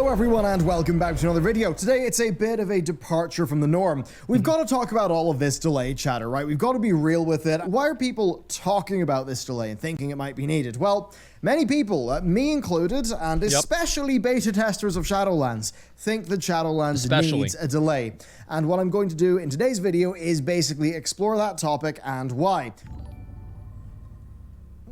Hello everyone and welcome back to another video. Today it's a bit of a departure from the norm. We've got to talk about all of this delay chatter, right? We've got to be real with it. Why are people talking about this delay and thinking it might be needed? Well, many people, me included, and especially beta testers of Shadowlands, think that Shadowlands needs a delay. And what I'm going to do in today's video is basically explore that topic and why.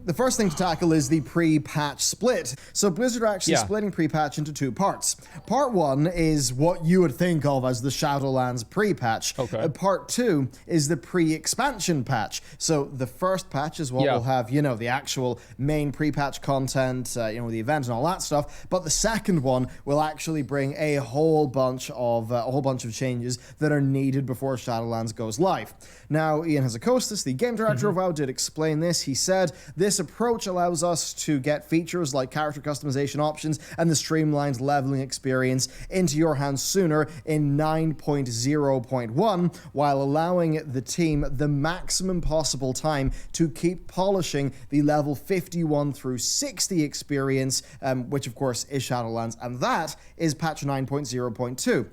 The first thing to tackle is the pre-patch split. So Blizzard are actually splitting pre-patch into two parts. Part one is what you would think of as the Shadowlands pre-patch. Part two is the pre-expansion patch. So the first patch is what will have, you know, the actual main pre-patch content, you know, the event and all that stuff. But the second one will actually bring a whole bunch of changes that are needed before Shadowlands goes live. Now, Ian Hazacostas, the game director of WoW, did explain this. He said, this approach allows us to get features like character customization options and the streamlined leveling experience into your hands sooner in 9.0.1, while allowing the team the maximum possible time to keep polishing the level 51 through 60 experience, which of course is Shadowlands, and that is patch 9.0.2.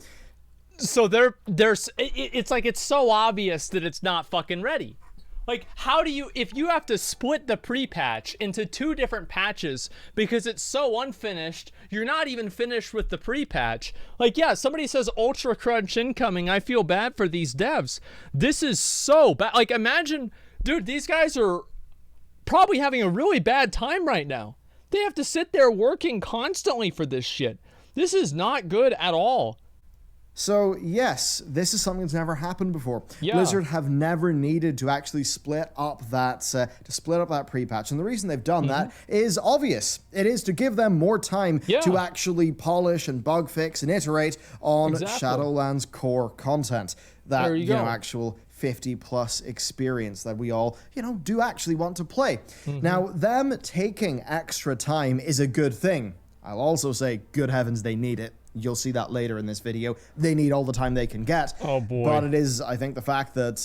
So it's like it's so obvious that it's not fucking ready. Like, how do you, if you have to split the pre-patch into two different patches because it's so unfinished, you're not even finished with the pre-patch. Like, yeah, somebody says Ultra Crunch incoming, I feel bad for these devs. This is so bad. Like, imagine, dude, these guys are probably having a really bad time right now. They have to sit there working constantly for this shit. This is not good at all. So yes, this is something that's never happened before. Blizzard have never needed to actually split up that pre-patch, and the reason they've done that is obvious. It is to give them more time to actually polish and bug fix and iterate on Shadowlands core content. That you know, actual 50+ experience that we all, you know, do actually want to play. Now, them taking extra time is a good thing. I'll also say, good heavens, they need it. You'll see that later in this video. They need all the time they can get. Oh boy. But it is, I think, the fact that,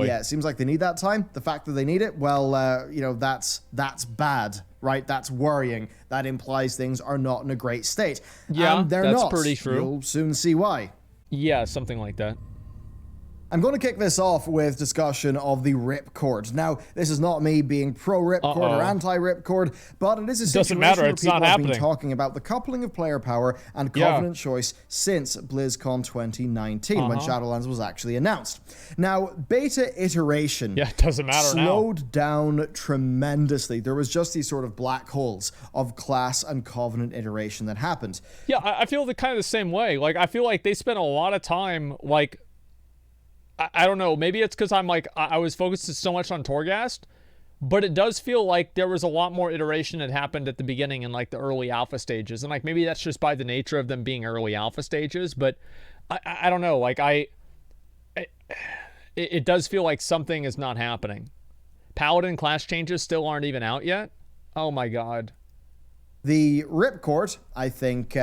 yeah, it seems like they need that time. The fact that they need it, well, you know, that's bad, right? That's worrying. That implies things are not in a great state. Yeah, and they're that's not. Pretty true. You'll soon see why. Yeah, something like that. I'm going to kick this off with discussion of the ripcord. Now, this is not me being pro-ripcord or anti-ripcord, but it is a situation where people have been talking about the coupling of player power and Covenant choice since BlizzCon 2019, when Shadowlands was actually announced. Now, beta iteration slowed down tremendously. There was just these sort of black holes of class and Covenant iteration that happened. Yeah, I feel kind of the same way. Like, I feel like they spent a lot of time, like, I don't know, maybe it's because I'm like, I was focused so much on Torghast, but it does feel like there was a lot more iteration that happened at the beginning in like the early alpha stages. And like, maybe that's just by the nature of them being early alpha stages, but I don't know, like it does feel like something is not happening. Paladin class changes still aren't even out yet. Oh my God. The ripcord, I think,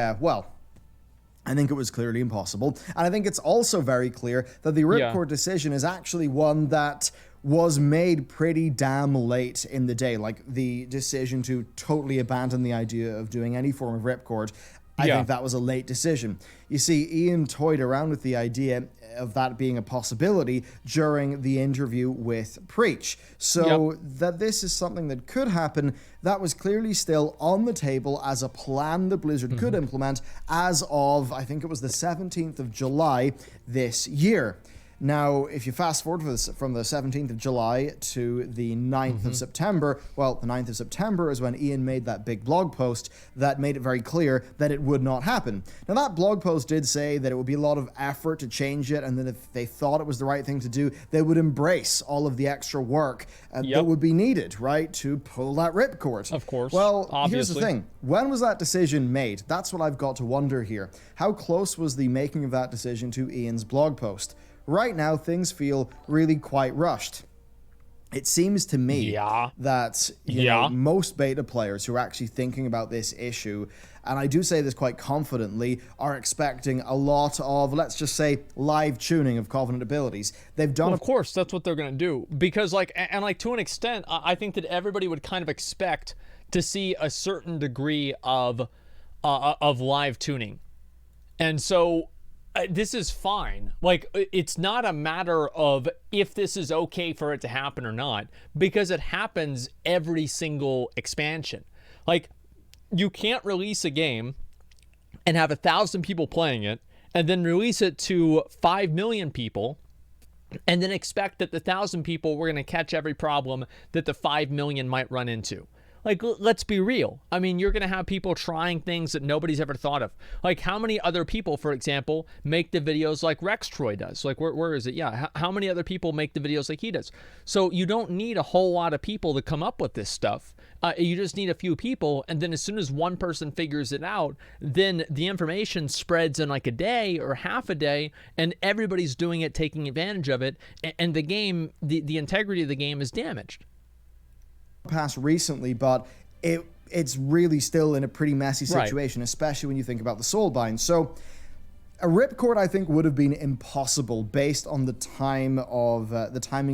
I think it was clearly impossible. And I think it's also very clear that the ripcord decision is actually one that was made pretty damn late in the day. Like, the decision to totally abandon the idea of doing any form of ripcord, I think that was a late decision. You see, Ian toyed around with the idea of that being a possibility during the interview with Preach. So that this is something that could happen, that was clearly still on the table as a plan that Blizzard could implement as of, I think it was the 17th of July this year. Now, if you fast forward from the 17th of July to the 9th of September, well, the 9th of September is when Ian made that big blog post that made it very clear that it would not happen. Now, that blog post did say that it would be a lot of effort to change it, and that if they thought it was the right thing to do, they would embrace all of the extra work that would be needed, right, to pull that ripcord. Of course. Well, here's the thing. When was that decision made? That's what I've got to wonder here. How close was the making of that decision to Ian's blog post? Right now, things feel really quite rushed. It seems to me that you know, most beta players who are actually thinking about this issue, and I do say this quite confidently, are expecting a lot of, let's just say, live tuning of Covenant abilities. They've done... Well, of course, that's what they're going to do. Because, like, and like, to an extent, I think that everybody would kind of expect to see a certain degree of live tuning. And so this is fine. Like, it's not a matter of if this is okay for it to happen or not, because it happens every single expansion. Like, you can't release a game and have 1,000 people playing it and then release it to 5 million people and then expect that the 1,000 people were going to catch every problem that the 5 million might run into. Like, let's be real. I mean, you're going to have people trying things that nobody's ever thought of. Like, how many other people, for example, make the videos like Rex Troy does? Like, where is it? Yeah, how many other people make the videos like he does? So you don't need a whole lot of people to come up with this stuff. You just need a few people, and then as soon as one person figures it out, then the information spreads in like a day or half a day, and everybody's doing it, taking advantage of it, and the game, the integrity of the game is damaged. Passed recently, but it's really still in a pretty messy situation, especially when you think about the soulbind. So a ripcord, I think, would have been impossible based on the timing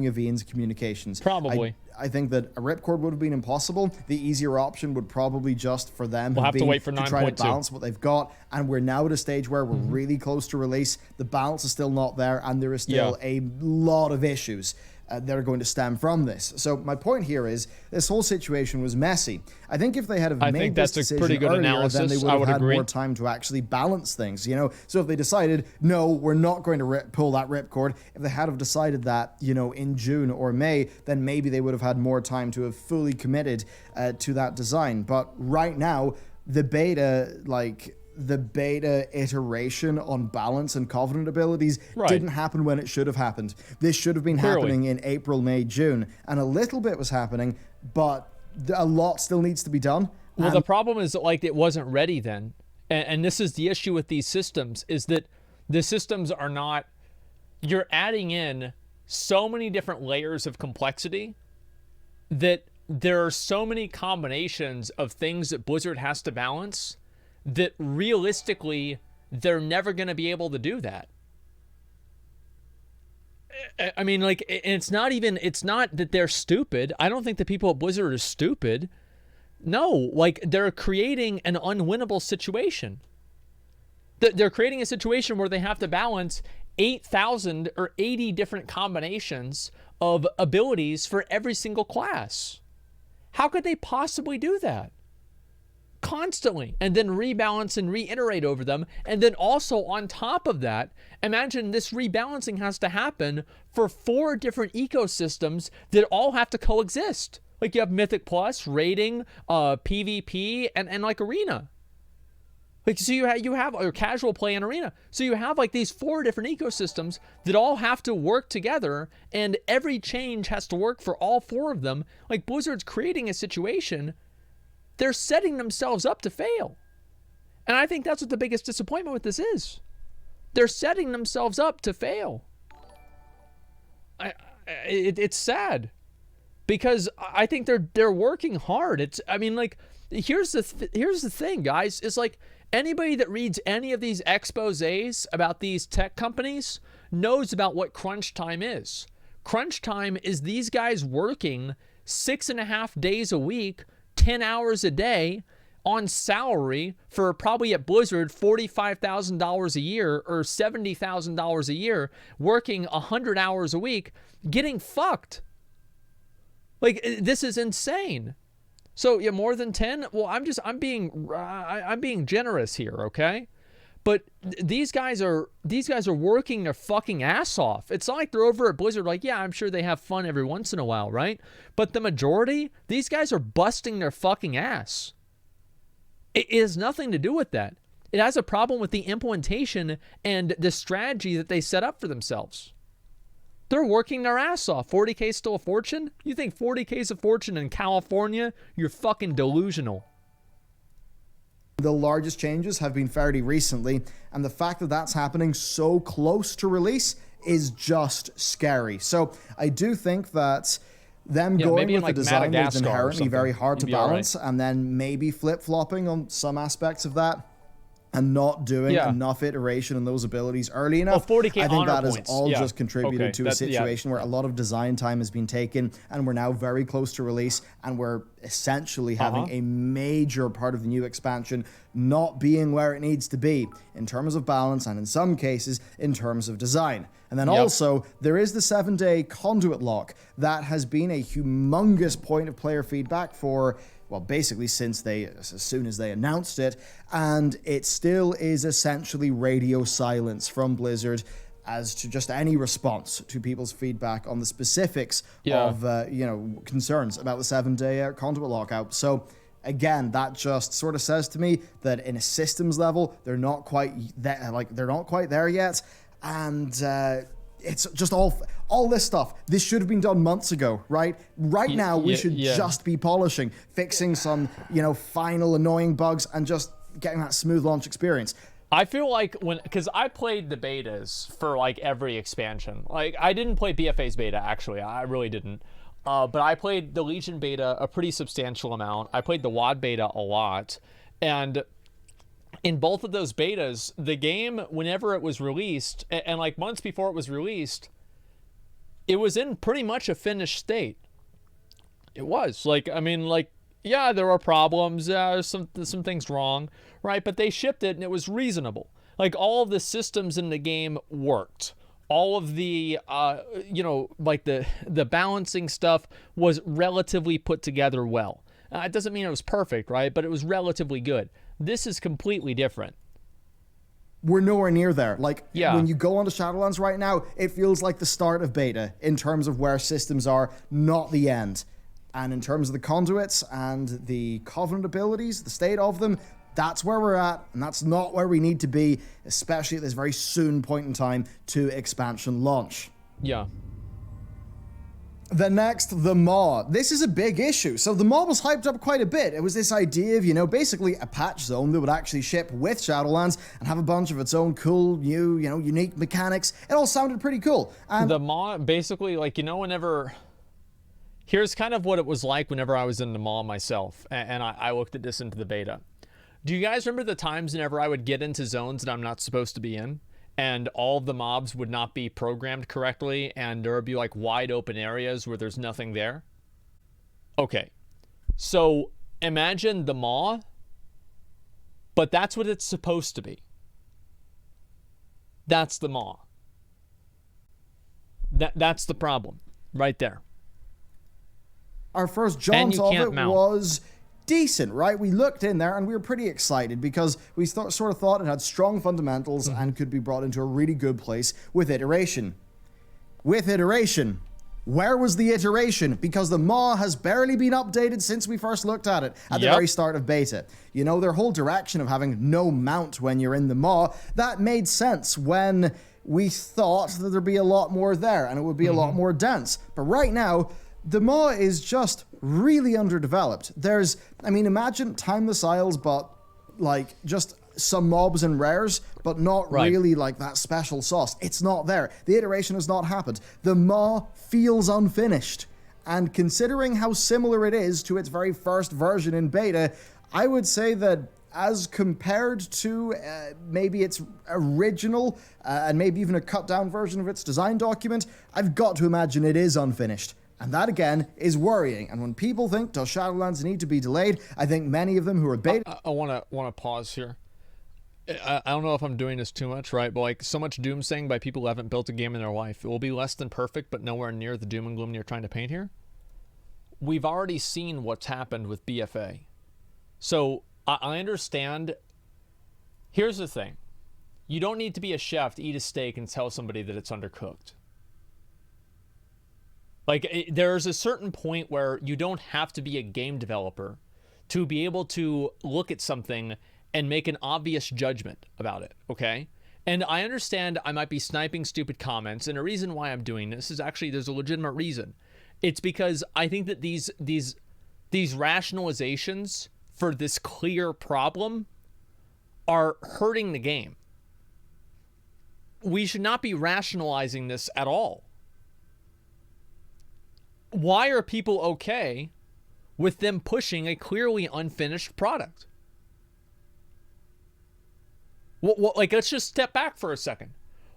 of Ian's communications. Probably. I think that a ripcord would have been impossible. The easier option would probably just for them we'll have to wait for 9.2 to try to balance what they've got. And we're now at a stage where we're really close to release. The balance is still not there, and there is still a lot of issues that are going to stem from this. So my point here is this whole situation was messy. I think if they had made this decision earlier, then they would have had more time to actually balance things, you know? So if they decided, no, we're not going to pull that ripcord, if they had have decided that, you know, in June or May, then maybe they would have had more time to have fully committed to that design. But right now, the beta iteration on balance and covenant abilities didn't happen when it should have happened. This should have been happening in April, May, June, and a little bit was happening, but a lot still needs to be done. Well, the problem is that, like, it wasn't ready then, and this is the issue with these systems, is that the systems are not, you're adding in so many different layers of complexity that there are so many combinations of things that Blizzard has to balance that realistically, they're never going to be able to do that. I mean, like, it's not that they're stupid. I don't think the people at Blizzard are stupid. No, like, they're creating an unwinnable situation. They're creating a situation where they have to balance 8,000 or 80 different combinations of abilities for every single class. How could they possibly do that? Constantly, and then rebalance and reiterate over them. And then also on top of that, imagine this rebalancing has to happen for 4 different ecosystems that all have to coexist. Like, you have Mythic Plus, rating, PvP, and like Arena. Like, so you have or casual play and Arena. So you have like these 4 different ecosystems that all have to work together, and every change has to work for all 4 of them. Like, Blizzard's creating a situation, they're setting themselves up to fail. And I think that's what the biggest disappointment with this is. They're setting themselves up to fail. It's sad, because I think they're working hard. I mean, like, here's the thing, guys. It's like, anybody that reads any of these exposés about these tech companies knows about what crunch time is. Crunch time is these guys working 6.5 days a week, 10 hours a day on salary for probably at Blizzard $45,000 a year or $70,000 a year, working 100 hours a week, getting fucked. Like, this is insane. So, yeah, more than 10? Well, I'm being generous here, okay? But these guys are working their fucking ass off. It's not like they're over at Blizzard like, yeah, I'm sure they have fun every once in a while, right? But the majority, these guys are busting their fucking ass. It has nothing to do with that. It has a problem with the implementation and the strategy that they set up for themselves. They're working their ass off. 40K still a fortune? You think 40K is a fortune in California? You're fucking delusional. The largest changes have been fairly recently, and the fact that that's happening so close to release is just scary. So I do think that them going with the design is inherently very hard to balance, and then maybe flip-flopping on some aspects of that and not doing enough iteration on those abilities early enough. Well, 40K I think that has points. all just contributed to a situation where a lot of design time has been taken, and we're now very close to release, and we're essentially having a major part of the new expansion not being where it needs to be in terms of balance and in some cases in terms of design. And then also there is the 7-day conduit lock that has been a humongous point of player feedback for, well, basically as soon as they announced it, and it still is essentially radio silence from Blizzard as to just any response to people's feedback on the specifics of, concerns about the 7-day conduit lockout. So again, that just sort of says to me that in a systems level, they're not quite there yet. And it's just all this stuff. This should have been done months ago, right? Right now, we should just be polishing, fixing some, final annoying bugs, and just getting that smooth launch experience. I feel like because I played the betas for like every expansion. Like I didn't play BFA's beta, actually. I really didn't. But I played the Legion beta a pretty substantial amount. I played the WoD beta a lot. And in both of those betas, the game, whenever it was released, and like months before it was released, it was in pretty much a finished state. It was. Yeah, there were problems, some things wrong, right? But they shipped it and it was reasonable. Like all of the systems in the game worked. All of the, the balancing stuff was relatively put together well. It doesn't mean it was perfect, right? But it was relatively good. This is completely different. We're nowhere near there. When you go onto Shadowlands right now, it feels like the start of beta in terms of where systems are, not the end. And in terms of the conduits and the Covenant abilities, the state of them, that's where we're at, and that's not where we need to be, especially at this very soon point in time to expansion launch. Yeah. The next, the Maw. This is a big issue. So the Maw was hyped up quite a bit. It was this idea of, basically a patch zone that would actually ship with Shadowlands and have a bunch of its own cool, new, unique mechanics. It all sounded pretty cool. And the Maw, basically, whenever... Here's kind of what it was like whenever I was in the Maw myself, and I looked at this into the beta. Do you guys remember the times whenever I would get into zones that I'm not supposed to be in, and all of the mobs would not be programmed correctly, and there would be like wide open areas where there's nothing there? Okay, so imagine the Maw, but that's what it's supposed to be. That's the Maw. That's the problem, right there. Our first jaunt of it was decent, right? We looked in there and we were pretty excited because we sort of thought it had strong fundamentals and could be brought into a really good place with iteration. Where was the iteration? Because the Maw has barely been updated since we first looked at it at the very start of beta. Their whole direction of having no mount when you're in the Maw, that made sense when we thought that there'd be a lot more there and it would be a lot more dense. But right now, the Maw is just really underdeveloped. Imagine Timeless Isles, but just some mobs and rares, but not really that special sauce. It's not there. The iteration has not happened. The Maw feels unfinished. And considering how similar it is to its very first version in beta, I would say that as compared to maybe its original and maybe even a cut down version of its design document, I've got to imagine it is unfinished. And that, again, is worrying. And when people think, does Shadowlands need to be delayed? I think many of them who are beta... I want to pause here. I don't know if I'm doing this too much, right? But so much doomsaying by people who haven't built a game in their life. It will be less than perfect, but nowhere near the doom and gloom you're trying to paint here. We've already seen what's happened with BFA. So I understand. Here's the thing. You don't need to be a chef to eat a steak and tell somebody that it's undercooked. There's a certain point where you don't have to be a game developer to be able to look at something and make an obvious judgment about it, okay? And I understand I might be sniping stupid comments, and a reason why I'm doing this is actually there's a legitimate reason. It's because I think that these rationalizations for this clear problem are hurting the game. We should not be rationalizing this at all. Why are people okay with them pushing a clearly unfinished product? Let's just step back for a second.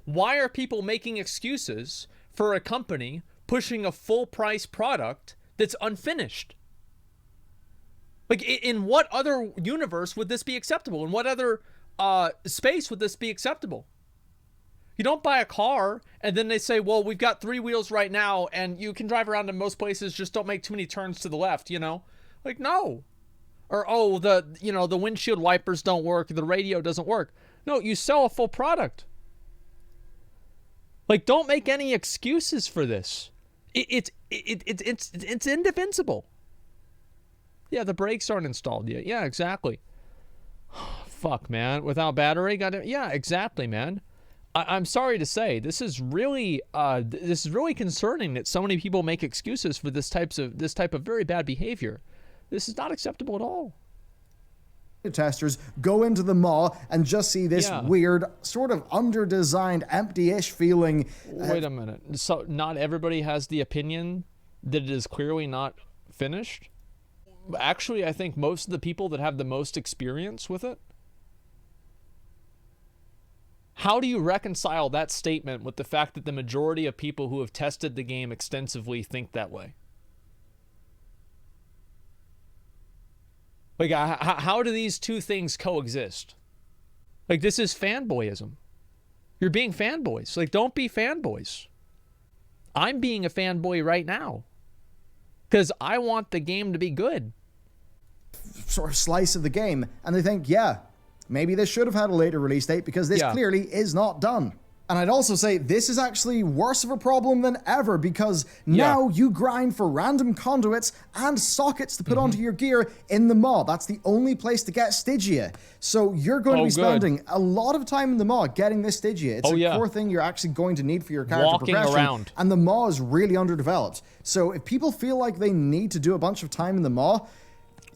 Why are people making excuses for a company pushing a full price product that's unfinished? Like, in what other universe would this be acceptable? In what other space would this be acceptable? You don't buy a car and then they say, well, we've got 3 wheels right now and you can drive around in most places, just don't make too many turns to the left, you know? Like, no. Or, oh, the windshield wipers don't work, the radio doesn't work. No, you sell a full product. Like, don't make any excuses for this. It's indefensible. Yeah, the brakes aren't installed yet. Yeah, exactly. Fuck, man. Without battery, yeah, exactly, man. I'm sorry to say, this is really concerning that so many people make excuses for this type of very bad behavior. This is not acceptable at all. Testers go into the maw and just see this weird, sort of under-designed, empty-ish feeling. Wait a minute. So not everybody has the opinion that it is clearly not finished? Actually, I think most of the people that have the most experience with it. How do you reconcile that statement with the fact that the majority of people who have tested the game extensively think that way? Like, how do these two things coexist? Like, this is fanboyism. You're being fanboys. Like, don't be fanboys. I'm being a fanboy right now because I want the game to be good. Sort of slice of the game, and they think, yeah, maybe this should have had a later release date because this clearly is not done. And I'd also say this is actually worse of a problem than ever because now you grind for random conduits and sockets to put onto your gear in the maw. That's the only place to get Stygia. So you're going to be spending a lot of time in the maw getting this Stygia. It's a core thing you're actually going to need for your character progression. Around. And the maw is really underdeveloped. So if people feel like they need to do a bunch of time in the maw,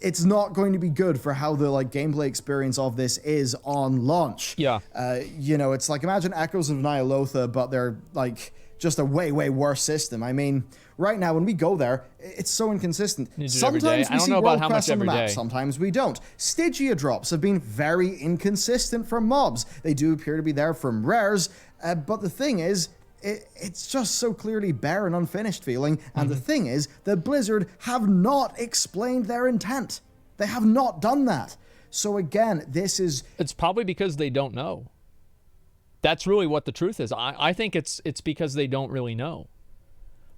it's not going to be good for how the gameplay experience of this is on launch. Yeah. It's like, imagine Echoes of Nyalotha, but they're just a way, way worse system. I mean, right now when we go there, it's so inconsistent. Sometimes we see world quests on the map, sometimes we don't. Stygia drops have been very inconsistent from mobs. They do appear to be there from rares, but the thing is, it's just so clearly bare and unfinished feeling. And the thing is that Blizzard have not explained their intent. They have not done that. So again, it's probably because they don't know. That's really what the truth is. I think it's because they don't really know.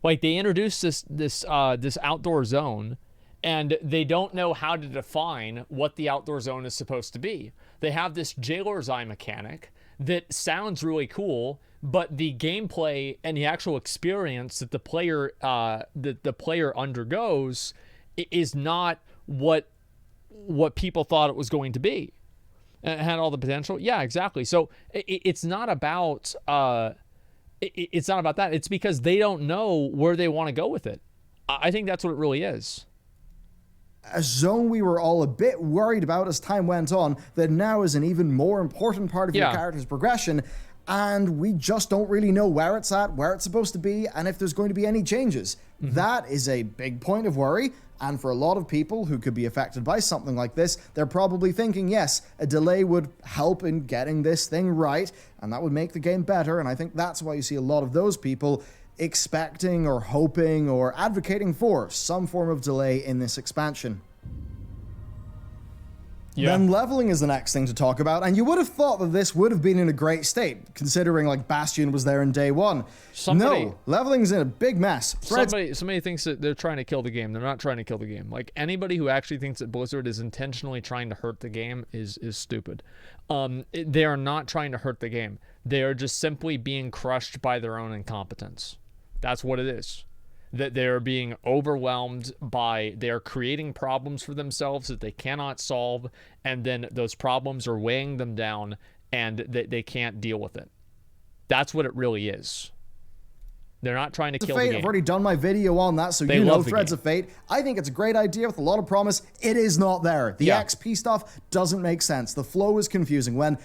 Like, they introduced this outdoor zone, and they don't know how to define what the outdoor zone is supposed to be. They have this Jailer's Eye mechanic that sounds really cool, but the gameplay and the actual experience that the player undergoes is not what people thought it was going to be. And it had all the potential. Yeah, exactly. So it's not about that. It's because they don't know where they want to go with it. I think that's what it really is. A zone we were all a bit worried about as time went on that now is an even more important part of your character's progression. And we just don't really know where it's at, where it's supposed to be, and if there's going to be any changes. That is a big point of worry, and for a lot of people who could be affected by something like this, they're probably thinking, yes, a delay would help in getting this thing right, and that would make the game better, and I think that's why you see a lot of those people expecting or hoping or advocating for some form of delay in this expansion. Then leveling is the next thing to talk about, and you would have thought that this would have been in a great state, considering Bastion was there in day one. No, leveling's in a big mess. Somebody thinks that they're trying to kill the game. They're not trying to kill the game. Like, anybody who actually thinks that Blizzard is intentionally trying to hurt the game is stupid. They are not trying to hurt the game. They are just simply being crushed by their own incompetence. That's what it is. That they're being overwhelmed by, they're creating problems for themselves that they cannot solve, and then those problems are weighing them down, and they can't deal with it. That's what it really is. They're not trying to kill the game. I've already done my video on that, so you know Threads of Fate. I think it's a great idea with a lot of promise. It is not there. The XP stuff doesn't make sense. The flow is confusing. When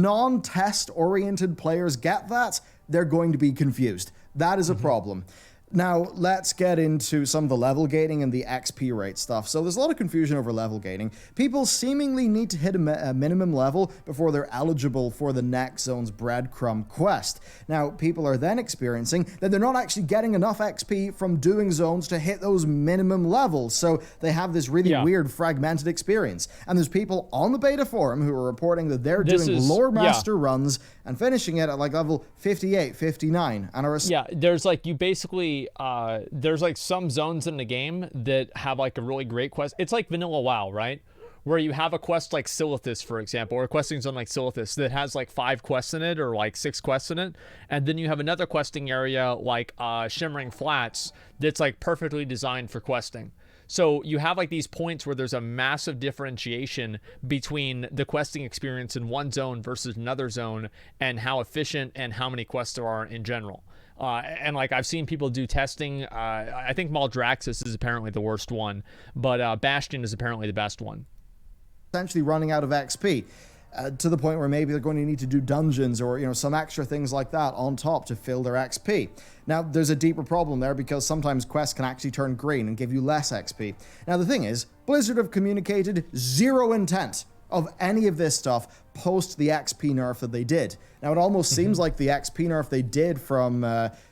non-test oriented players get that, they're going to be confused. That is a problem. Now, let's get into some of the level gating and the XP rate stuff. So there's a lot of confusion over level gating. People seemingly need to hit a minimum level before they're eligible for the next zone's breadcrumb quest. Now, people are then experiencing that they're not actually getting enough XP from doing zones to hit those minimum levels. So they have this really weird fragmented experience. And there's people on the beta forum who are reporting that they're doing lore master runs and finishing it at like level 58, 59. And are there's like, you basically, there's like some zones in the game that have like a really great quest. It's like vanilla WoW, right? Where you have a quest like Silithus, for example, or a questing zone like Silithus that has like 5 quests in it or like 6 quests in it. And then you have another questing area like Shimmering Flats that's like perfectly designed for questing. So you have like these points where there's a massive differentiation between the questing experience in one zone versus another zone and how efficient and how many quests there are in general. And like I've seen people do testing. I think Maldraxxus is apparently the worst one, but Bastion is apparently the best one. Essentially running out of XP. To the point where maybe they're going to need to do dungeons or, you know, some extra things like that on top to fill their XP. Now, there's a deeper problem there because sometimes quests can actually turn green and give you less XP. Now, the thing is, Blizzard have communicated zero intent of any of this stuff post the XP nerf that they did. Now, it almost seems like the XP nerf they did from,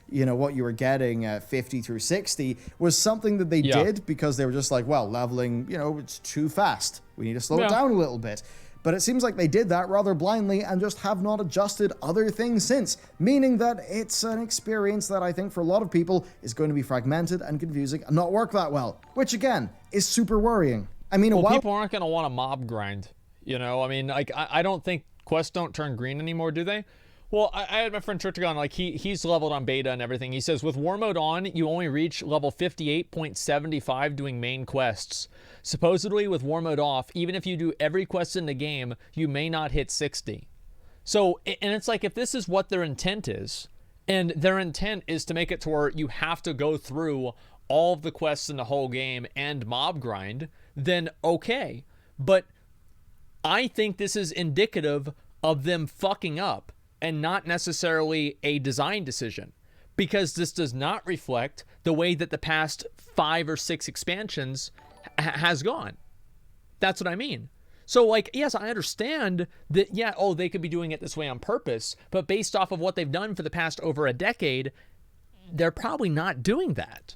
you know, what you were getting 50 through 60 was something that they did because they were just like, well, leveling, you know, it's too fast. We need to slow it down a little bit. But it seems like they did that rather blindly and just have not adjusted other things since, meaning that it's an experience that I think for a lot of people is going to be fragmented and confusing and not work that well, which again is super worrying. I mean, well, people aren't going to want to mob grind, you know? I mean, like, I don't think quests don't turn green anymore, do they? Well, I had my friend Church on, like, he's leveled on beta and everything. He says, with War Mode on, you only reach level 58.75 doing main quests. Supposedly, with War Mode off, even if you do every quest in the game, you may not hit 60. So, and it's like, if this is what their intent is, and their intent is to make it to where you have to go through all of the quests in the whole game and mob grind, then okay. But I think this is indicative of them fucking up and not necessarily a design decision, because this does not reflect the way that the past 5 or 6 expansions has gone. That's what I mean. So, like, yes, I understand that, yeah, oh, they could be doing it this way on purpose, but based off of what they've done for the past over a decade, they're probably not doing that.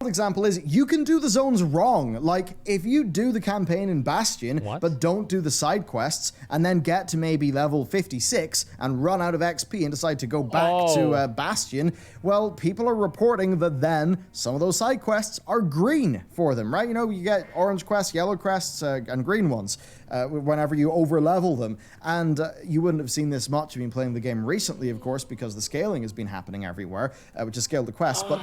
Example is you can do the zones wrong. Like if you do the campaign in Bastion but don't do the side quests and then get to maybe level 56 and run out of XP and decide to go back to Bastion, well, people are reporting that then some of those side quests are green for them, right? You know, you get orange quests, yellow quests, and green ones whenever you over level them. And you wouldn't have seen this much if you've been playing the game recently, of course, because the scaling has been happening everywhere, which is scaled to quests, but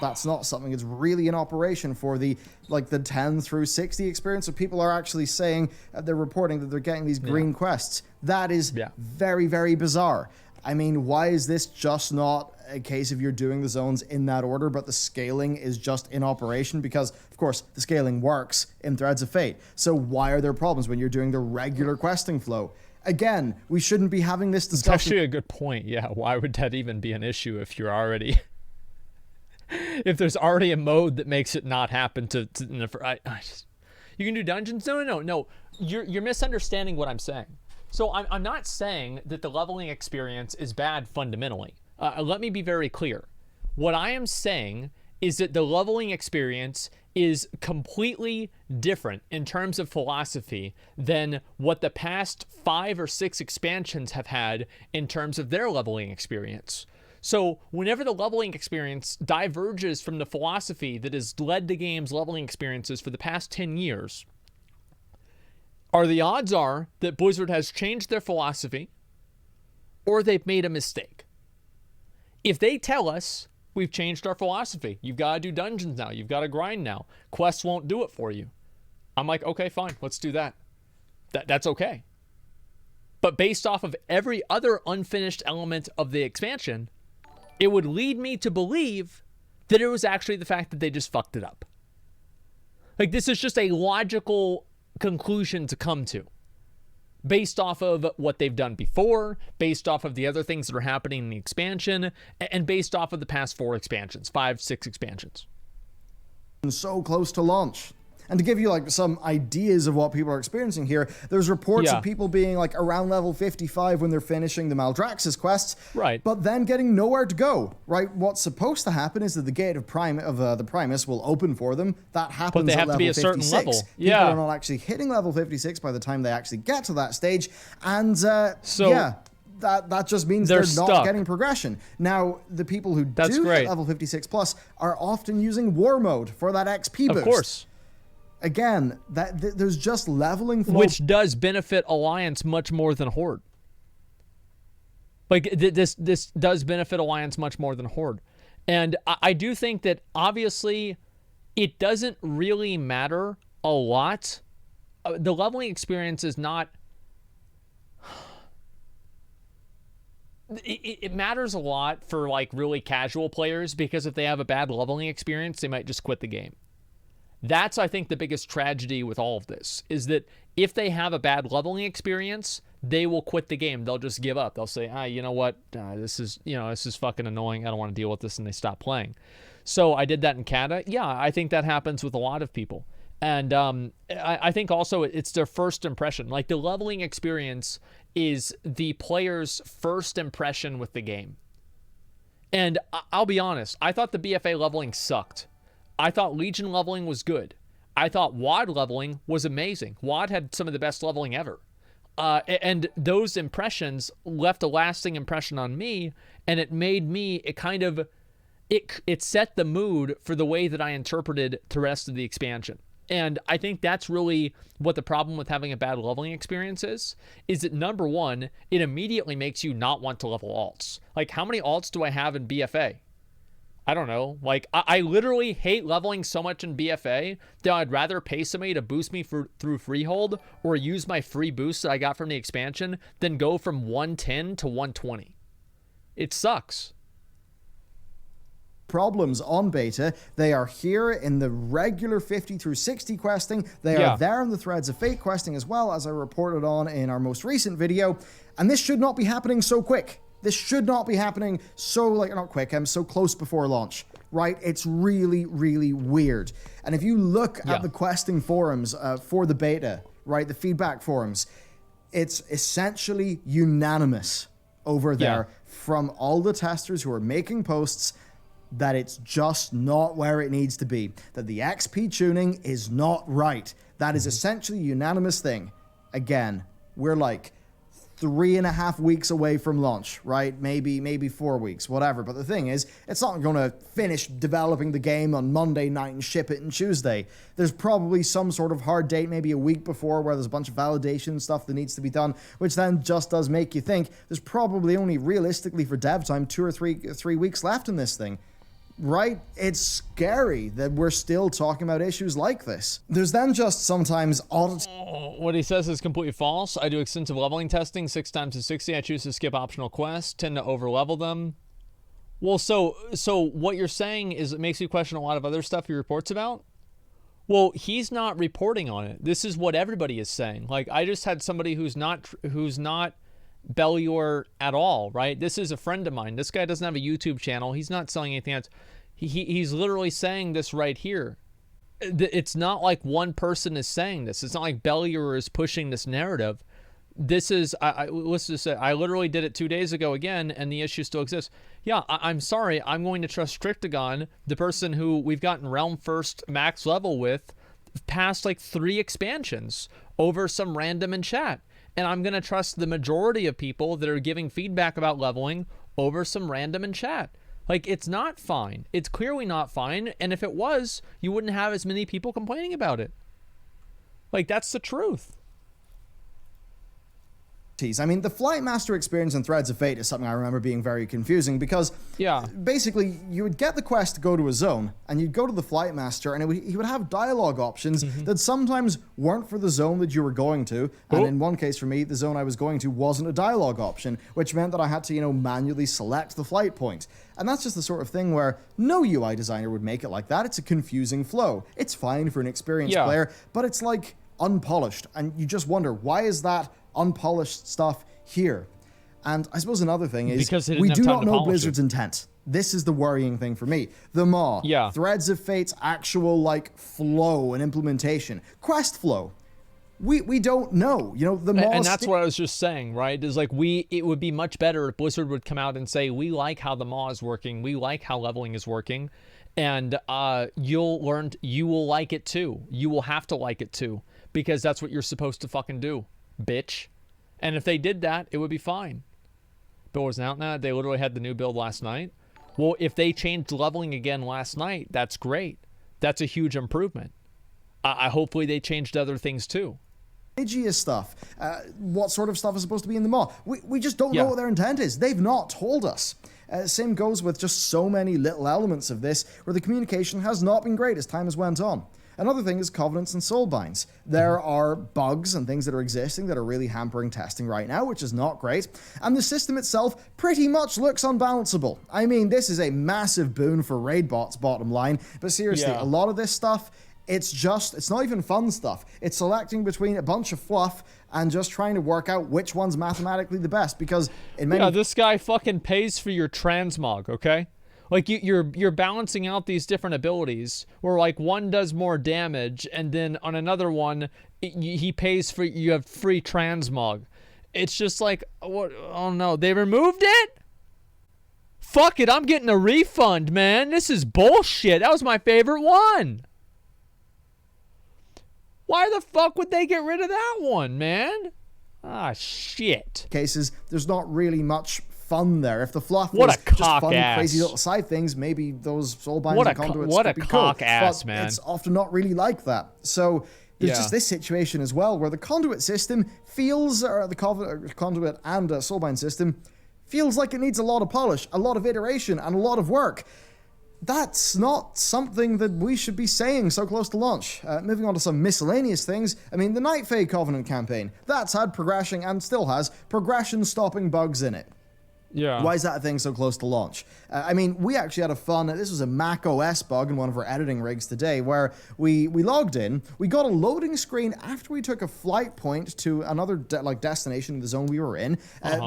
that's not something that's really in operation for the 10 through 60 experience. So people are actually saying they're reporting that they're getting these green quests. That is very, very bizarre. I mean, why is this just not a case of you're doing the zones in that order, but the scaling is just in operation? Because, of course, the scaling works in Threads of Fate. So why are there problems when you're doing the regular questing flow? Again, we shouldn't be having this discussion. It's actually a good point. Yeah, why would that even be an issue if you're already... if there's already a mode that makes it not happen you can do dungeons? No. You're misunderstanding what I'm saying. So I'm not saying that the leveling experience is bad fundamentally. Let me be very clear. What I am saying is that the leveling experience is completely different in terms of philosophy than what the past 5 or 6 expansions have had in terms of their leveling experience. So whenever the leveling experience diverges from the philosophy that has led the game's leveling experiences for the past 10 years, the odds are that Blizzard has changed their philosophy or they've made a mistake. If they tell us, we've changed our philosophy, you've got to do dungeons now, you've got to grind now, quests won't do it for you, I'm like, okay, fine, let's do that. That's okay. But based off of every other unfinished element of the expansion, it would lead me to believe that it was actually the fact that they just fucked it up. Like, this is just a logical conclusion to come to. based off of what they've done before, based off of the other things that are happening in the expansion, and based off of the past 4 expansions, 5, 6 expansions. So close to launch. And to give you like some ideas of what people are experiencing here, there's reports of people being like around level 55 when they're finishing the Maldraxxus quests, right? But then getting nowhere to go, right? What's supposed to happen is that the gate of the Primus will open for them. That happens but they have at level to be a 56. certain level. People are not actually hitting level 56 by the time they actually get to that stage, and that just means they're not getting progression. Now, the people who do hit level 56 plus are often using war mode for that XP boost. Of course. Again, there's just leveling flow. Which does benefit Alliance much more than Horde. Like, this does benefit Alliance much more than Horde. And I do think that, obviously, it doesn't really matter a lot. The leveling experience is not... It matters a lot for, like, really casual players, because if they have a bad leveling experience, they might just quit the game. That's, I think, the biggest tragedy with all of this, is that if they have a bad leveling experience, they will quit the game. They'll just give up. They'll say, you know what, this is fucking annoying. I don't want to deal with this, and they stop playing. So I did that in CatDany. Yeah, I think that happens with a lot of people. And I think also it's their first impression. Like, the leveling experience is the player's first impression with the game. And I'll be honest, I thought the BFA leveling sucked. I thought Legion leveling was good. I thought WoD leveling was amazing. WoD had some of the best leveling ever. And those impressions left a lasting impression on me, and it made me, it set the mood for the way that I interpreted the rest of the expansion. And I think that's really what the problem with having a bad leveling experience is that, number one, it immediately makes you not want to level alts. Like, how many alts do I have in BFA? I don't know. Like, I literally hate leveling so much in BFA that I'd rather pay somebody to boost me through Freehold or use my free boost that I got from the expansion than go from 110 to 120. It sucks. Problems on beta. They are here in the regular 50 through 60 questing. They are there in the Threads of Fate questing as well, as I reported on in our most recent video. And this should not be happening so quick. This should not be happening so, not quick, so close before launch, right? It's really, really weird. And if you look at the questing forums for the beta, right, the feedback forums, it's essentially unanimous over there from all the testers who are making posts that it's just not where it needs to be, that the XP tuning is not right. That is essentially a unanimous thing. Again, we're like 3.5 weeks away from launch, right? Maybe 4 weeks, whatever. But the thing is, it's not going to finish developing the game on Monday night and ship it on Tuesday. There's probably some sort of hard date, maybe a week before, where there's a bunch of validation stuff that needs to be done, which then just does make you think there's probably only realistically for dev time 2 or 3 weeks left in this thing. Right? It's scary that we're still talking about issues like this. There's then just sometimes what he says is completely false. I do extensive leveling testing 6 times to 60. I choose to skip optional quests, tend to overlevel them. Well, so what you're saying is it makes you question a lot of other stuff he reports about? Well, he's not reporting on it. This is what everybody is saying. Like, I just had somebody who's not Bellular at all, right? This is a friend of mine. This guy doesn't have a YouTube channel. He's not selling anything else. He's literally saying this right here. It's not like one person is saying this. It's not like Bellular is pushing this narrative. This is, let's just say, I literally did it 2 days ago again, and the issue still exists. Yeah, I'm sorry. I'm going to trust Strictagon, the person who we've gotten Realm First max level with, past like 3 expansions over some random in chat. And I'm going to trust the majority of people that are giving feedback about leveling over some random in chat. Like, it's not fine. It's clearly not fine. And if it was, you wouldn't have as many people complaining about it. Like, that's the truth. I mean, the Flight Master experience in Threads of Fate is something I remember being very confusing because basically you would get the quest to go to a zone and you'd go to the Flight Master and he would have dialogue options that sometimes weren't for the zone that you were going to. And in one case for me, the zone I was going to wasn't a dialogue option, which meant that I had to, manually select the flight point. And that's just the sort of thing where no UI designer would make it like that. It's a confusing flow. It's fine for an experienced player, but it's like unpolished. And you just wonder, why is that unpolished stuff here. And I suppose another thing is, Because they didn't we have do time not to know polish Blizzard's intent. This is the worrying thing for me. The Maw, Threads of Fate's actual, like, flow and implementation, quest flow. We don't know, you know, the Maw. And that's what I was just saying, right? Is like it would be much better if Blizzard would come out and say, we like how the Maw is working, we like how leveling is working, and you will like it too. You will have to like it too, because that's what you're supposed to fucking do, bitch. And if they did that, it would be fine. But wasn't out now. They literally had the new build last night. Well, if they changed leveling again last night, that's great. That's a huge improvement. Hopefully they changed other things too. Stuff. What sort of stuff is supposed to be in the Maw? We just don't know what their intent is. They've not told us. Same goes with just so many little elements of this where the communication has not been great as time has went on. Another thing is Covenants and Soulbinds. There are bugs and things that are existing that are really hampering testing right now, which is not great. And the system itself pretty much looks unbalanceable. I mean, this is a massive boon for raid bots, bottom line. But seriously, a lot of this stuff, it's not even fun stuff. It's selecting between a bunch of fluff and just trying to work out which one's mathematically the best. Because in many... this guy fucking pays for your transmog, okay? Like, you're balancing out these different abilities where, like, one does more damage, and then on another one, he pays for, you have free transmog. It's just like, what? Oh, no. They removed it? Fuck it. I'm getting a refund, man. This is bullshit. That was my favorite one. Why the fuck would they get rid of that one, man? Ah, shit. Cases, there's not really much fun there. If the fluff was just fun, crazy little side things, maybe those Soulbinds and Conduits could be cool. But man. It's often not really like that. So there's just this situation as well where the Conduit system feels, or the Conduit and Soulbind system feels like it needs a lot of polish, a lot of iteration, and a lot of work. That's not something that we should be saying so close to launch. Moving on to some miscellaneous things, I mean, the Night Fae Covenant campaign, that's had progression, and still has, progression-stopping bugs in it. Yeah. Why is that a thing so close to launch? I mean, we actually had a fun, this was a Mac OS bug in one of our editing rigs today, where we logged in, we got a loading screen after we took a flight point to another destination in the zone we were in.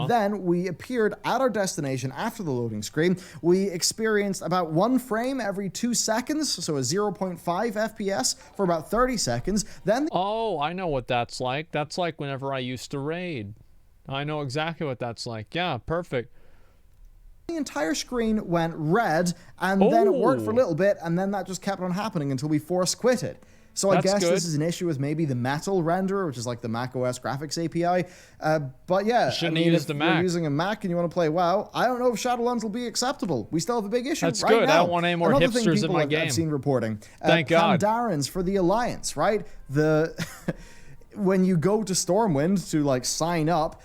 Then we appeared at our destination after the loading screen. We experienced about 1 frame every 2 seconds, so a 0.5 FPS for about 30 seconds. Then oh, I know what that's like. That's like whenever I used to raid. I know exactly what that's like. Yeah, perfect. The entire screen went red, and then it worked for a little bit, and then that just kept on happening until we force quit it. So I guess this is an issue with maybe the Metal renderer, which is like the Mac OS graphics API. But yeah, if you're using a Mac and you want to play WoW, I don't know if Shadowlands will be acceptable. We still have a big issue That's right good. now. I don't want any more hipsters in my game. I've seen reporting. Thank God. Pandarans for the Alliance, right? When you go to Stormwind to, like, sign up,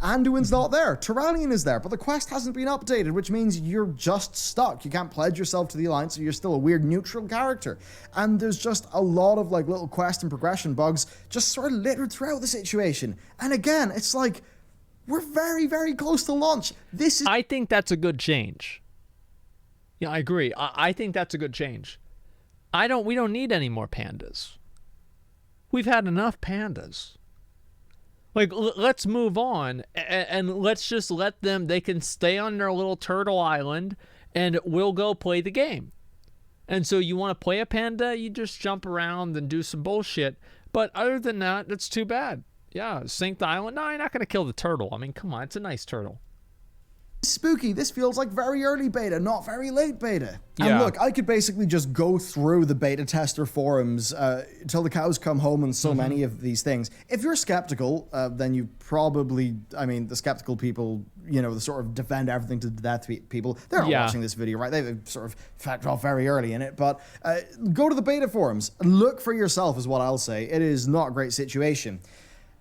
Anduin's not there. Tyranian is there, but the quest hasn't been updated, which means you're just stuck. You can't pledge yourself to the Alliance, so you're still a weird neutral character. And there's just a lot of, like, little quest and progression bugs just sort of littered throughout the situation. And again, it's like, we're very, very close to launch. I think that's a good change. Yeah, I agree. I think that's a good change. We don't need any more pandas. We've had enough pandas. Like, let's move on, and let's just let them, they can stay on their little turtle island, and we'll go play the game. And so you want to play a panda, you just jump around and do some bullshit. But other than that, that's too bad. Yeah, sink the island. No, you're not going to kill the turtle. I mean, come on, it's a nice turtle. Spooky. This feels like very early beta, not very late beta. Yeah. And look, I could basically just go through the beta tester forums till the cows come home on so many of these things. If you're skeptical, then you probably, I mean, the skeptical people, you know, the sort of defend everything to the death people, they're not watching this video, right? They've sort of factored off very early in it. But go to the beta forums. Look for yourself is what I'll say. It is not a great situation.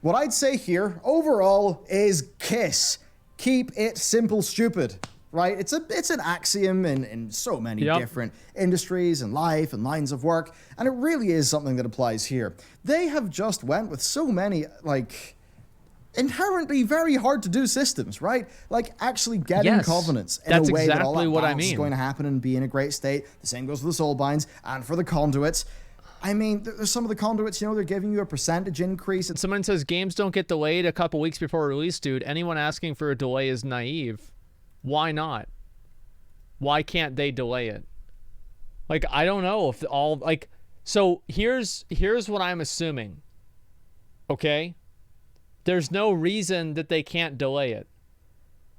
What I'd say here, overall, is KISS. Keep it simple, stupid, right? It's an axiom in so many different industries and life and lines of work, and it really is something that applies here. They have just went with so many, like, inherently very hard to do systems, right? Like, actually getting Covenants in a way that all that balance is going to happen and be in a great state. The same goes for the Soulbinds and for the Conduits. I mean, there's some of the conduits, they're giving you a percentage increase. Someone says games don't get delayed a couple weeks before release, dude. Anyone asking for a delay is naive. Why not? Why can't they delay it? Like, I don't know if all, like, so here's what I'm assuming. Okay? There's no reason that they can't delay it.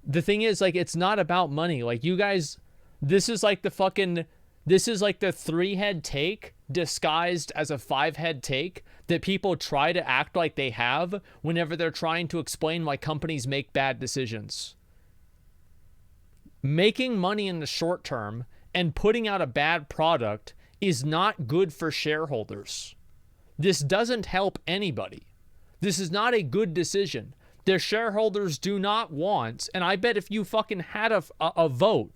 The thing is, like, it's not about money. Like, you guys, this is like the 3-head take disguised as a 5-head take that people try to act like they have whenever they're trying to explain why companies make bad decisions. Making money in the short term and putting out a bad product is not good for shareholders. This doesn't help anybody. This is not a good decision. Their shareholders do not want, and I bet if you fucking had a vote,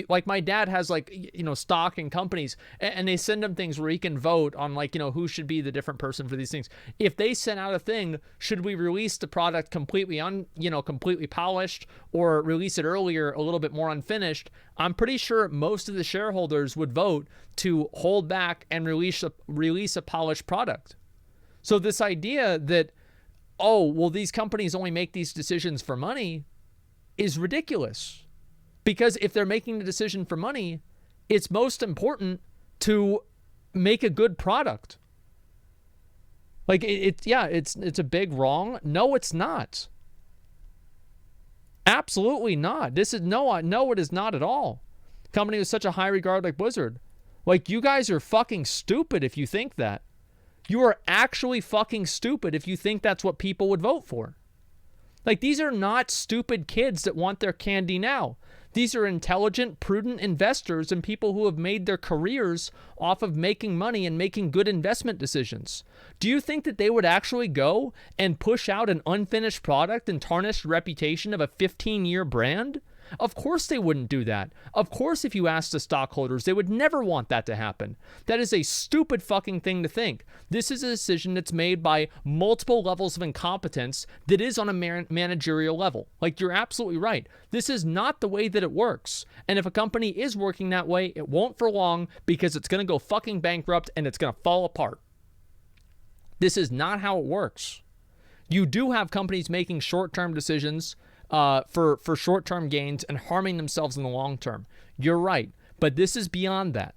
like my dad has stock in companies, and they send him things where he can vote on who should be the different person for these things. If they sent out a thing, should we release the product completely completely polished or release it earlier, a little bit more unfinished? I'm pretty sure most of the shareholders would vote to hold back and release a polished product. So this idea that, oh, well, these companies only make these decisions for money is ridiculous. Because if they're making the decision for money, it's most important to make a good product. Like, it's a big wrong. No, it's not. Absolutely not. This is no, it is not at all. Company with such a high regard like Blizzard. Like, you guys are fucking stupid if you think that. You are actually fucking stupid if you think that's what people would vote for. Like, these are not stupid kids that want their candy now. These are intelligent, prudent investors and people who have made their careers off of making money and making good investment decisions. Do you think that they would actually go and push out an unfinished product and tarnish the reputation of a 15-year brand? Of course they wouldn't do that. Of course, if you ask the stockholders, they would never want that to happen. That is a stupid fucking thing to think. This is a decision that's made by multiple levels of incompetence that is on a managerial level. Like, you're absolutely right. This is not the way that it works. And if a company is working that way, it won't for long, because it's going to go fucking bankrupt and it's going to fall apart. This is not how it works. You do have companies making short-term decisions for short-term gains and harming themselves in the long term. You're right. But this is beyond that.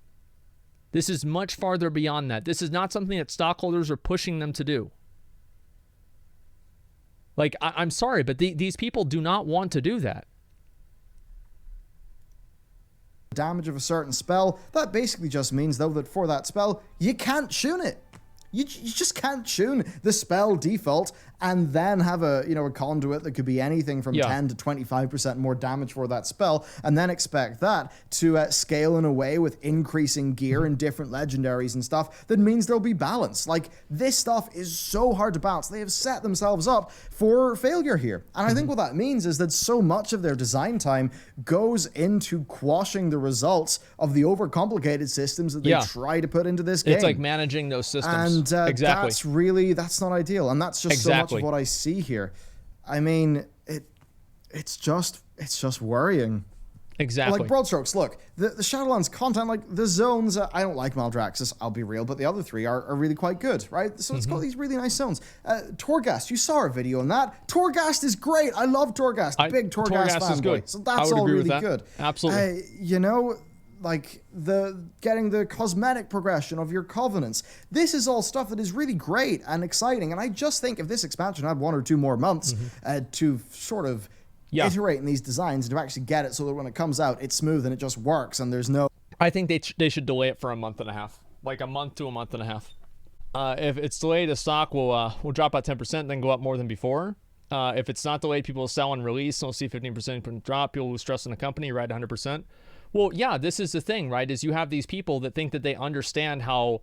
This is much farther beyond that. This is not something that stockholders are pushing them to do. Like, I'm sorry, but these people do not want to do that. Damage of a certain spell, that basically just means, though, that for that spell, you can't tune it. You just can't tune the spell default and then have a conduit that could be anything from 10 to 25% more damage for that spell, and then expect that to scale in a way with increasing gear and different legendaries and stuff that means there'll be balance. Like, this stuff is so hard to balance. They have set themselves up for failure here. And I think what that means is that so much of their design time goes into quashing the results of the overcomplicated systems that they try to put into this game. It's like managing those systems. And exactly. that's not ideal. And that's just so much of what I see here. I mean, it's just worrying. Exactly. Like, broad strokes, look, the Shadowlands content, like the zones, I don't like Maldraxxus, I'll be real, but the other three are really quite good, right? So it's got these really nice zones. Torghast, you saw our video on that. Torghast is great. I love Torghast. Big Torghast fanboy. Is good. So that's all really good. Absolutely. Like getting the cosmetic progression of your covenants. This is all stuff that is really great and exciting. And I just think if this expansion had 1 or 2 more months to sort of iterate in these designs and to actually get it so that when it comes out, it's smooth and it just works and there's no... I think they should delay it for a month and a half. Like a month to a month and a half. If it's delayed, the stock will drop by 10%, then go up more than before. If it's not delayed, people will sell and release. So we'll see 15% drop. People lose trust in the company, right? 100%. Well, yeah, this is the thing, right? Is you have these people that think that they understand how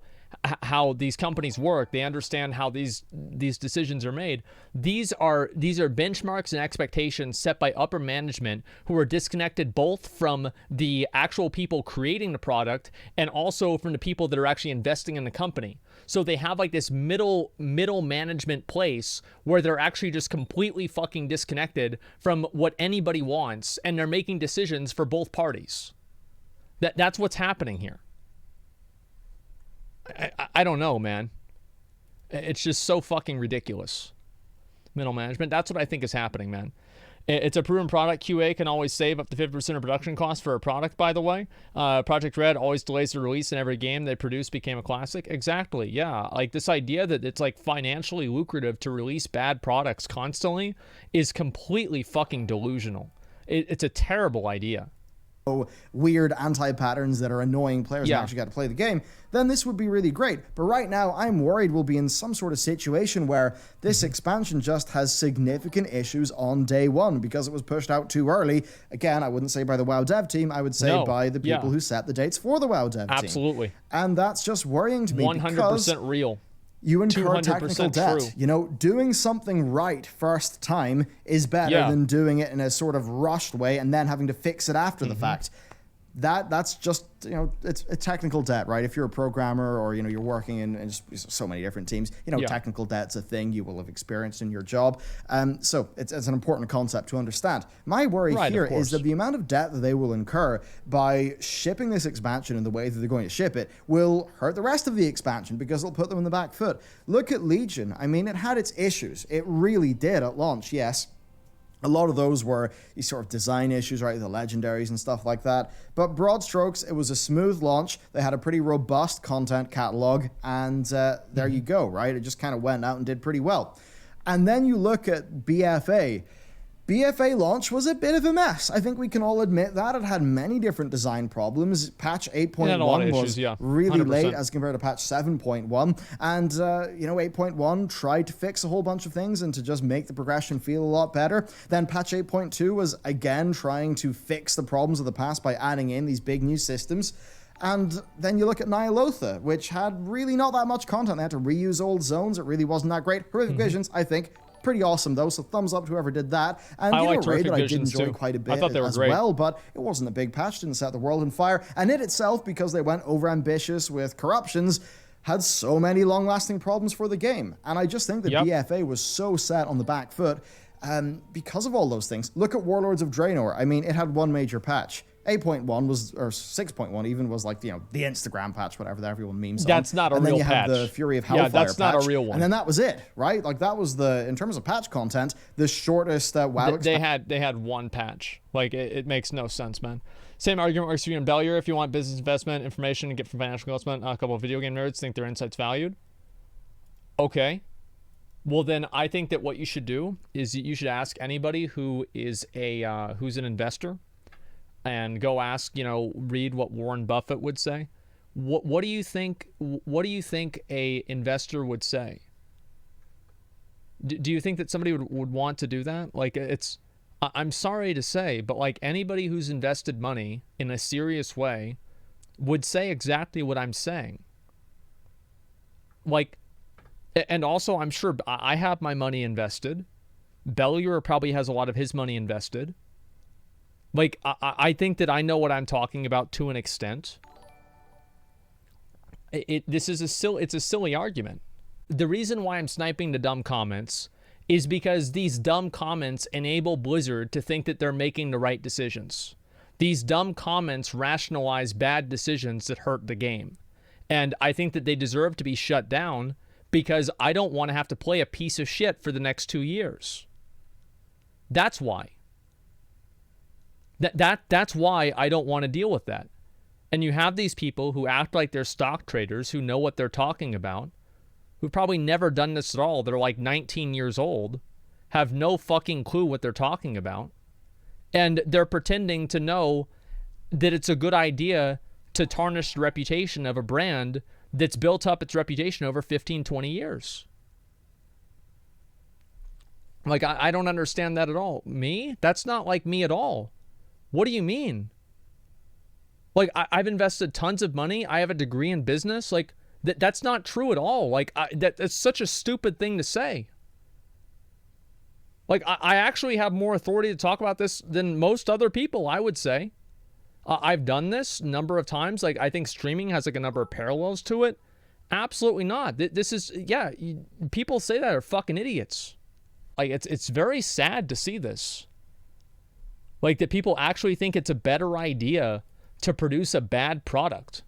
these companies work. They understand how these decisions are made. These are benchmarks and expectations set by upper management who are disconnected both from the actual people creating the product and also from the people that are actually investing in the company. So they have like this middle management place where they're actually just completely fucking disconnected from what anybody wants, and they're making decisions for both parties. That's what's happening here. I don't know, man. It's just so fucking ridiculous. Middle management. That's what I think is happening, man. It's a proven product. QA can always save up to 50% of production costs for a product, by the way. Project Red always delays the release, and every game they produce became a classic. Exactly, yeah. Like, this idea that it's, like, financially lucrative to release bad products constantly is completely fucking delusional. It's a terrible idea. Weird anti-patterns that are annoying players and actually got to play the game, then this would be really great. But right now, I'm worried we'll be in some sort of situation where this expansion just has significant issues on day one because it was pushed out too early. Again, I wouldn't say by the WoW dev team, I would say by the people who set the dates for the WoW dev team. Absolutely. And that's just worrying to me 100% real. You incur technical debt. True. You know, doing something right first time is better than doing it in a sort of rushed way and then having to fix it after the fact. That's just, you know, it's a technical debt, right? If you're a programmer or, you know, you're working in just so many different teams, you know, technical debt's a thing you will have experienced in your job. So it's an important concept to understand. My worry here is that the amount of debt that they will incur by shipping this expansion in the way that they're going to ship it will hurt the rest of the expansion because it'll put them in the back foot. Look at Legion. I mean, it had its issues. It really did at launch, yes. A lot of those were these sort of design issues, right? The legendaries and stuff like that. But broad strokes, it was a smooth launch. They had a pretty robust content catalog. And there you go, right? It just kind of went out and did pretty well. And then you look at BFA. BFA launch was a bit of a mess. I think we can all admit that. It had many different design problems. Patch 8.1 was really 100%. Late as compared to patch 7.1. And, you know, 8.1 tried to fix a whole bunch of things and to just make the progression feel a lot better. Then patch 8.2 was, again, trying to fix the problems of the past by adding in these big new systems. And then you look at Nyalotha, which had really not that much content. They had to reuse old zones. It really wasn't that great. Horrific Visions, I think, pretty awesome though, so thumbs up to whoever did that. And you know, a raid that I did enjoy quite a bit as well, but it wasn't a big patch, didn't set the world on fire. And it itself, because they went over ambitious with corruptions, had so many long-lasting problems for the game. And I just think that BFA was so set on the back foot because of all those things. Look at Warlords of Draenor. I mean, it had one major patch. 8.1 was, or 6.1 even, was like, you know, the Instagram patch, whatever that everyone memes on. That's not a real patch. And then you have the Fury of Hellfire patch. Yeah, that's not a real one. And then that was it, right? Like, that was the, in terms of patch content, the shortest WoW They had one patch. Like, it makes no sense, man. Same argument works for you in Bellular. If you want business investment information and get from financial investment, a couple of video game nerds think their insights valued. Okay. Well, then I think that what you should do is you should ask anybody who is who's an investor, and go ask, you know, read what Warren Buffett would say. What do you think? What do you think a investor would say? Do you think that somebody would want to do that? Like, I'm sorry to say, but like, anybody who's invested money in a serious way would say exactly what I'm saying. Like, and also, I'm sure I have my money invested. Bellular probably has a lot of his money invested. Like, I think that I know what I'm talking about to an extent. It's a silly argument. The reason why I'm sniping the dumb comments is because these dumb comments enable Blizzard to think that they're making the right decisions. These dumb comments rationalize bad decisions that hurt the game. And I think that they deserve to be shut down because I don't want to have to play a piece of shit for the next 2 years. That's why. That's why I don't want to deal with that. And you have these people who act like they're stock traders who know what they're talking about, who've probably never done this at all. They're like 19 years old, have no fucking clue what they're talking about, and they're pretending to know that it's a good idea to tarnish the reputation of a brand that's built up its reputation over 15, 20 years. Like, I don't understand that at all. Me? That's not like me at all. What do you mean? Like, I've invested tons of money. I have a degree in business. Like, that's not true at all. Like, that's such a stupid thing to say. Like, I actually have more authority to talk about this than most other people, I would say. I've done this a number of times. Like, I think streaming has like a number of parallels to it. Absolutely not. This is, people say that are fucking idiots. Like, it's very sad to see this. Like, that people actually think it's a better idea to produce a bad product.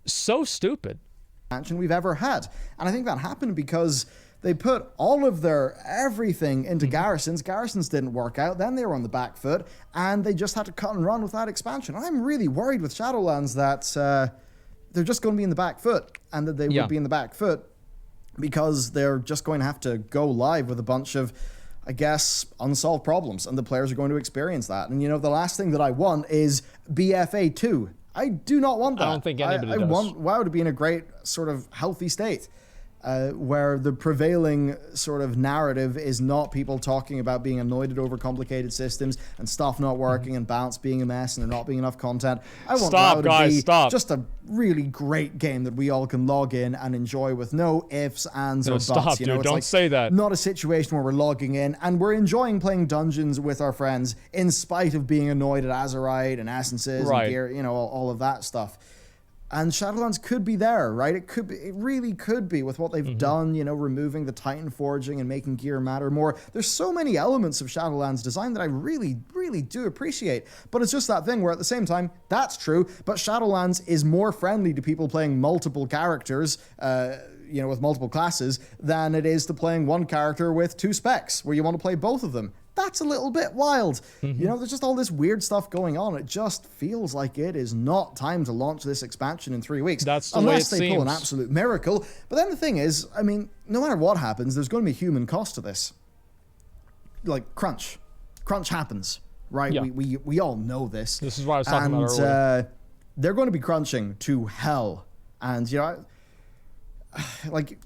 so stupid expansion we've ever had. And I think that happened because they put all of their everything into garrisons. Garrisons didn't work out. Then they were on the back foot, and they just had to cut and run with that expansion. I'm really worried with Shadowlands that they're just going to be in the back foot, and that they would be in the back foot because they're just going to have to go live with a bunch of, I guess, unsolved problems, and the players are going to experience that. And, you know, the last thing that I want is BFA 2. I do not want that. I don't think anybody does. I want WoW to be in a great sort of healthy state, where the prevailing sort of narrative is not people talking about being annoyed at overcomplicated systems and stuff not working and balance being a mess and there not being enough content. I want WoW to be just a really great game that we all can log in and enjoy with no ifs, ands, or buts. Stop, you know, dude. it's Don't say that. Not a situation where we're logging in and we're enjoying playing dungeons with our friends in spite of being annoyed at Azerite and essences and gear, you know, all of that stuff. And Shadowlands could be there, right? It really could be with what they've done, you know, removing the Titan forging and making gear matter more. There's so many elements of Shadowlands design that I really, really do appreciate. But it's just that thing where at the same time, that's true, but Shadowlands is more friendly to people playing multiple characters, you know, with multiple classes, than it is to playing one character with 2 specs, where you want to play both of them. That's a little bit wild. You know, there's just all this weird stuff going on. It just feels like it is not time to launch this expansion in 3 weeks. That's the unless way it they pull an seems. absolute miracle. But then the thing is, I mean, no matter what happens, there's going to be a human cost to this. Like crunch. Crunch happens, right? Yeah. We all know this. This is what I was talking about earlier. They're going to be crunching to hell. And, you know, like,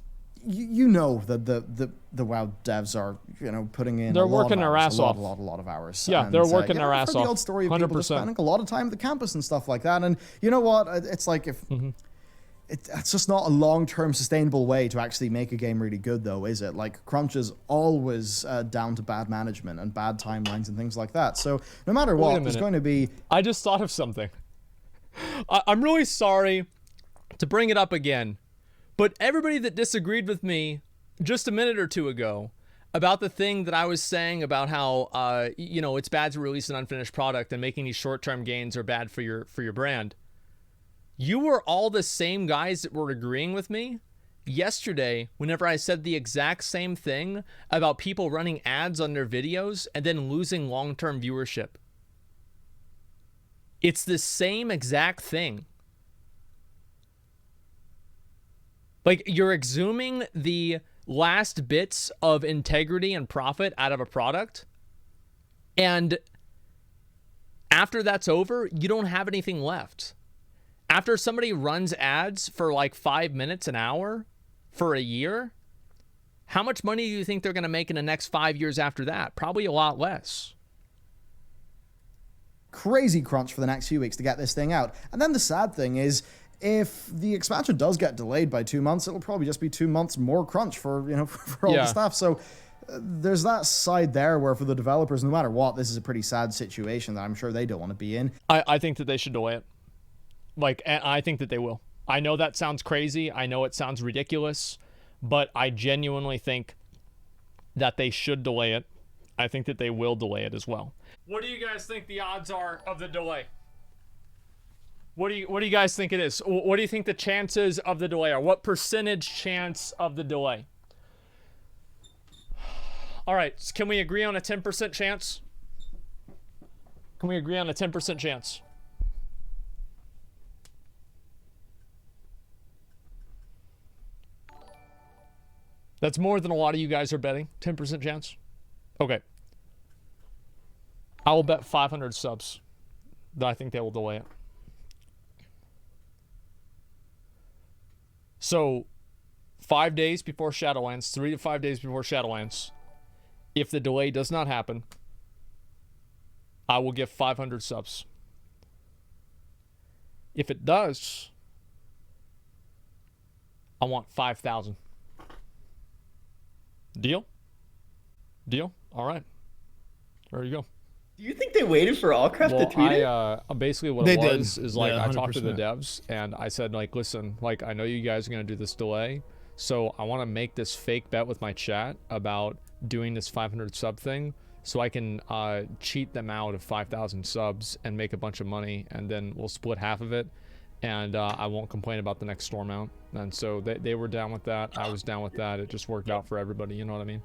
you know that the WoW devs are, you know, putting in they're working their ass off. A lot of hours. Yeah, and, they're working their I've ass heard off. the old story of people just 100%. spending a lot of time at the campus and stuff like that. And you know what? It's like if it's just not a long-term sustainable way to actually make a game really good, though, is it? Like crunch is always down to bad management and bad timelines and things like that. So no matter what, there's going to be. I just thought of something. I'm really sorry to bring it up again, but everybody that disagreed with me just a minute or two ago about the thing that I was saying about how, you know, it's bad to release an unfinished product and making these short-term gains are bad for your brand. You were all the same guys that were agreeing with me yesterday whenever I said the exact same thing about people running ads on their videos and then losing long-term viewership. It's the same exact thing. Like, you're exhuming the last bits of integrity and profit out of a product, and after that's over, you don't have anything left. After somebody runs ads for like 5 minutes an hour for a year, how much money do you think they're going to make in the next 5 years after that? Probably a lot less. Crazy crunch for the next few weeks to get this thing out. And then the sad thing is, if the expansion does get delayed by 2 months, it'll probably just be 2 months more crunch for, you know, for all the stuff. So there's that side there where for the developers, no matter what, this is a pretty sad situation that I'm sure they don't want to be in. I think that they should delay it. Like, I think that they will. I know that sounds crazy. I know it sounds ridiculous, but I genuinely think that they should delay it. I think that they will delay it as well. What do you guys think the odds are of the delay? What do you guys think it is? What do you think the chances of the delay are? What percentage chance of the delay? All right, can we agree on a 10% chance? Can we agree on a 10% chance? That's more than a lot of you guys are betting. 10% chance? Okay. I will bet 500 subs that I think they will delay it. So, 5 days before Shadowlands, 3 to 5 days before Shadowlands, if the delay does not happen, I will give 500 subs. If it does, I want 5,000. Deal? Deal? All right. There you go. Do you think they waited for Allcraft to tweet it? Basically what They it did. was is like, Yeah, I talked to the 100%. devs and I said like, listen, like I know you guys are going to do this delay. So I want to make this fake bet with my chat about doing this 500 sub thing so I can cheat them out of 5,000 subs and make a bunch of money, and then we'll split half of it. and I won't complain about the next storm out. And so they were down with that. I was down with that. It just worked out for everybody. You know what I mean?